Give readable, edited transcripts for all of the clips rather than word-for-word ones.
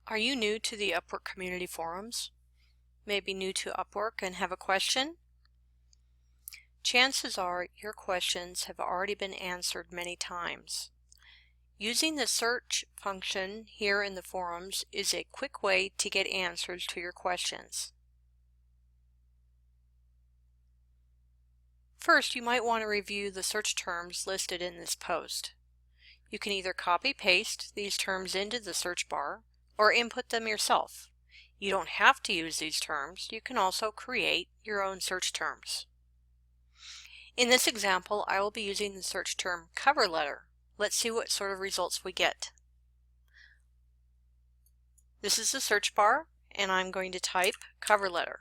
Are you new to the Upwork Community forums? Maybe new to Upwork and have a question? Chances are your questions have already been answered many times. Using the search function here in the forums is a quick way to get answers to your questions. First, you might want to review the search terms listed in this post. You can either copy-paste these terms into the search bar or input them yourself. You don't have to use these terms. You can also create your own search terms. In this example, I will be using the search term cover letter. Let's see what sort of results we get. This is the search bar, and I'm going to type cover letter.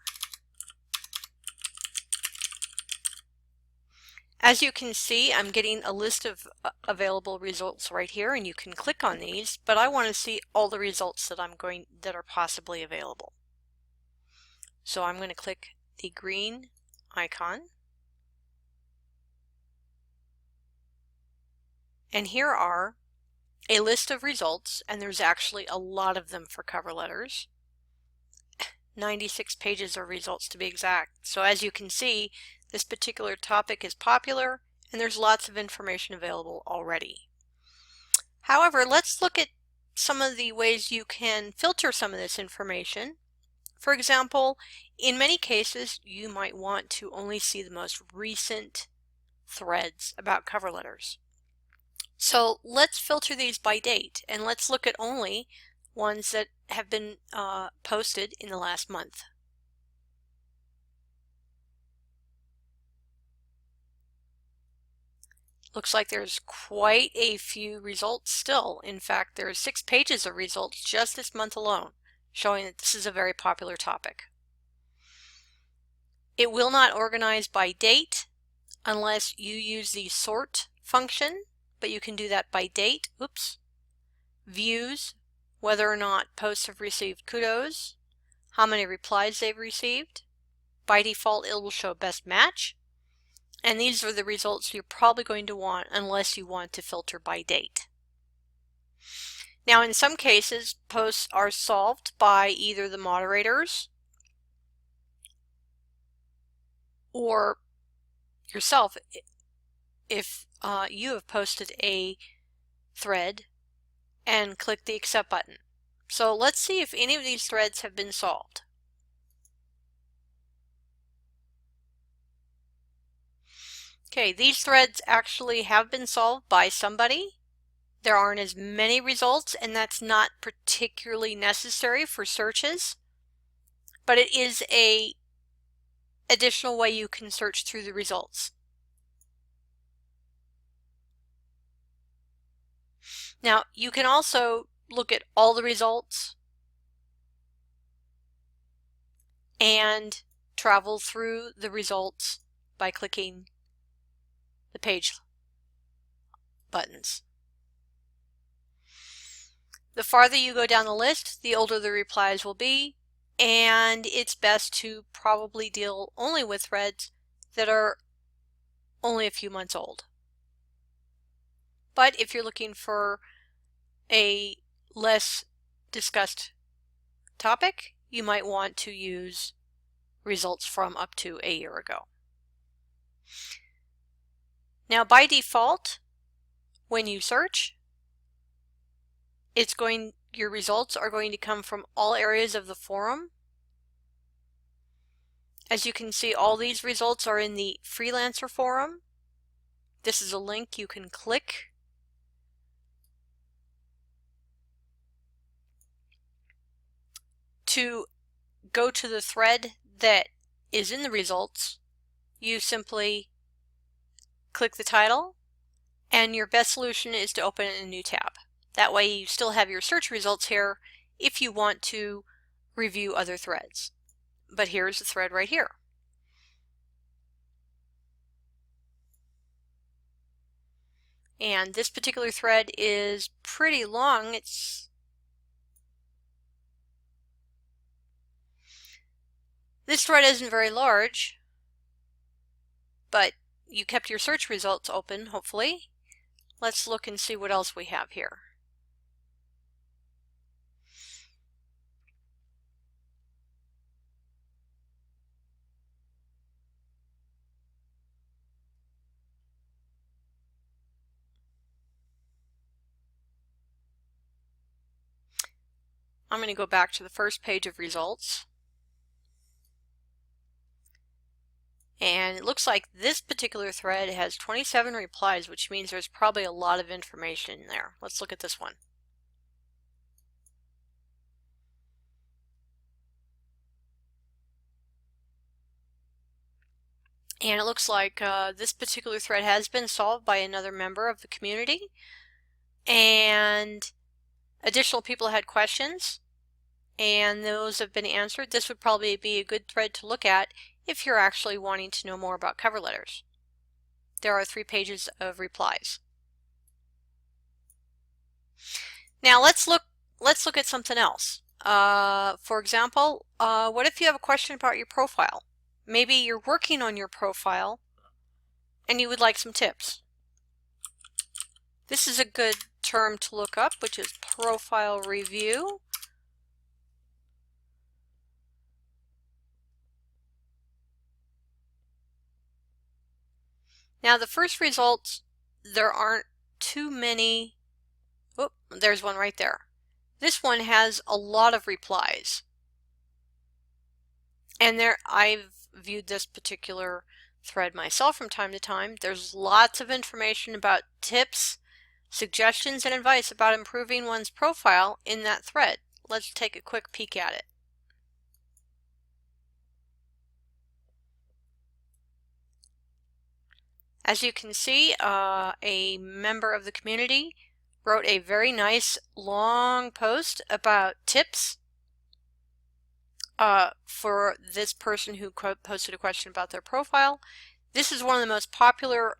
As you can see, I'm getting a list of available results right here, and you can click on these, but I want to see all the results that are possibly available. So I'm going to click the green icon. And here are a list of results, and there's actually a lot of them for cover letters. 96 pages of results to be exact. So as you can see, this particular topic is popular and there's lots of information available already. However, let's look at some of the ways you can filter some of this information. For example, in many cases, you might want to only see the most recent threads about cover letters. So let's filter these by date, and let's look at only ones that have been posted in the last month. Looks like there's quite a few results still. In fact, there are 6 pages of results just this month alone, showing that this is a very popular topic. It will not organize by date unless you use the sort function, but you can do that by date. Views, whether or not posts have received kudos, how many replies they've received. By default, it will show best match. And these are the results you're probably going to want unless you want to filter by date. Now, in some cases, posts are solved by either the moderators or yourself if you have posted a thread and click the accept button. So let's see if any of these threads have been solved. Okay, these threads actually have been solved by somebody. There aren't as many results, and that's not particularly necessary for searches, but it is an additional way you can search through the results. Now, you can also look at all the results and travel through the results by clicking the page buttons. The farther you go down the list, the older the replies will be, and it's best to probably deal only with threads that are only a few months old. But if you're looking for a less discussed topic, you might want to use results from up to a year ago. Now, by default, when you search, your results are going to come from all areas of the forum. As you can see, all these results are in the freelancer forum. This is a link you can click to go to the thread that is in the results. You simply click the title, and your best solution is to open a new tab. That way you still have your search results here if you want to review other threads. But here's the thread right here. And this particular thread is pretty long. This thread isn't very large, but you kept your search results open, hopefully. Let's look and see what else we have here. I'm going to go back to the first page of results. And it looks like this particular thread has 27 replies, which means there's probably a lot of information in there. Let's look at this one. And it looks like this particular thread has been solved by another member of the community. And additional people had questions, and those have been answered. This would probably be a good thread to look at if you're actually wanting to know more about cover letters. There are 3 pages of replies. Now let's look at something else. For example, what if you have a question about your profile? Maybe you're working on your profile and you would like some tips. This is a good term to look up, which is profile review. Now the first results, there aren't too many. Oh, there's one right there. This one has a lot of replies. And I've viewed this particular thread myself from time to time. There's lots of information about tips, suggestions, and advice about improving one's profile in that thread. Let's take a quick peek at it. As you can see, a member of the community wrote a very nice long post about tips for this person who posted a question about their profile. This is one of the most popular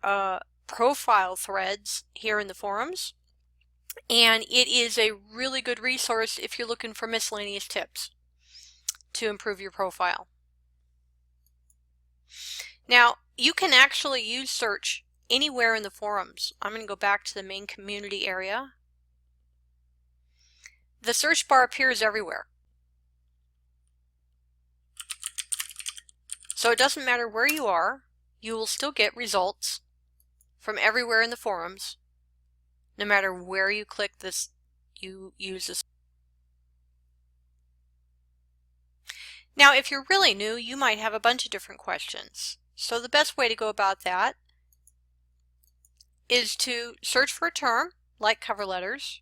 profile threads here in the forums, and it is a really good resource if you're looking for miscellaneous tips to improve your profile. Now, you can actually use search anywhere in the forums. I'm going to go back to the main community area. The search bar appears everywhere. So it doesn't matter where you are, you will still get results from everywhere in the forums, no matter where you click this, you use this. Now, if you're really new, you might have a bunch of different questions. So the best way to go about that is to search for a term like cover letters,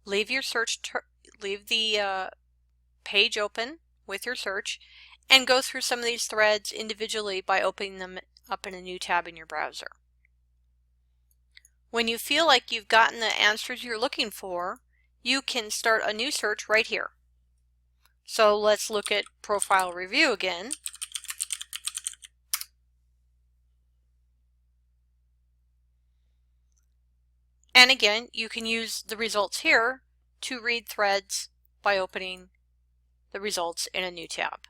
leave the page open with your search, and go through some of these threads individually by opening them up in a new tab in your browser. When you feel like you've gotten the answers you're looking for, you can start a new search right here. So let's look at profile review again. And again, you can use the results here to read threads by opening the results in a new tab.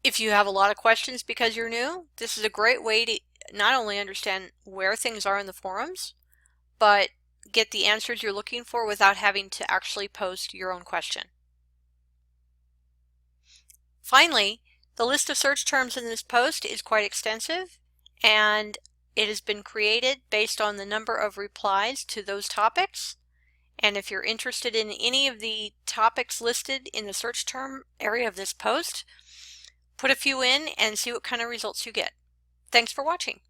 If you have a lot of questions because you're new, this is a great way to not only understand where things are in the forums, but get the answers you're looking for without having to actually post your own question. Finally, the list of search terms in this post is quite extensive, and it has been created based on the number of replies to those topics. And if you're interested in any of the topics listed in the search term area of this post, put a few in and see what kind of results you get. Thanks for watching.